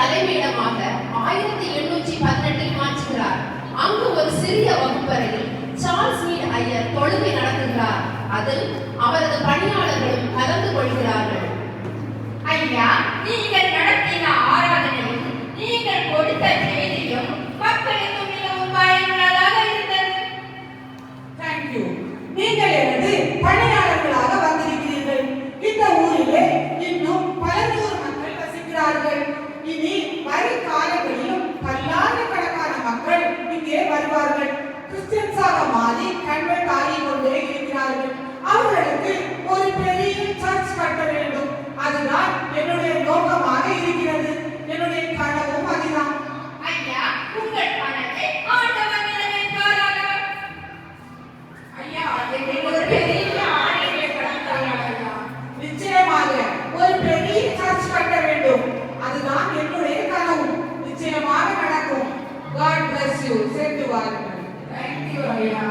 தலைமையிடமாக 1818 மாற்றுகிறார். அங்கு ஒரு சிறிய வகுப்பறையில் சார்ல்ஸ் மீட் ஐயர் தொழுகை நடத்துகிறார். அதில் அவரது பணியாளர்களும் கலந்து கொள்கிறார்கள். ஐயா, நீங்கள் நடத்தின ஆராதனையும் நீங்கள் கொடுத்த செய்தியும் மக்களுக்கு மிகவும் பயனுள்ளதாக இருந்தது. தேங்க்யூ. நீங்கள் எனது பணியாளர்களாக வந்திருக்கிறீர்கள். இந்த ஊரிலே இன்னும் பல நூறு மக்கள் வசிக்கிறார்கள். இனி வரும் காலங்களிலும் பல்லாயிரக்கணக்கான மக்கள் இங்கே வருவார்கள். கிறிஸ்டியன்ஸாக மாறி கன்வெர்ட் ஆகிக் கொண்டே இருக்கிறார்கள். அவர்களுக்கு ஒரு பெரிய சர்ச் கட்ட வேண்டும். அதுதான் என்னுடைய நோக்கமாக இருக்கிறது. என்னுடைய கனவும் அதுதான். ஐயா, உங்கள் பணத்தை ஆண்டவர் நிறைவேற்றுவாராக. ஐயா, எங்களுக்கு ஒரு பெரிய ஆலய கட்டளையா? நிச்சயமாக ஒரு பெரிய சர்ச் கட்ட வேண்டும். அதுதான் என்னுடைய கனவு. நிச்சயமாக நடக்கும். God bless you. சென்று வாருங்கள். Thank you, ஐயா.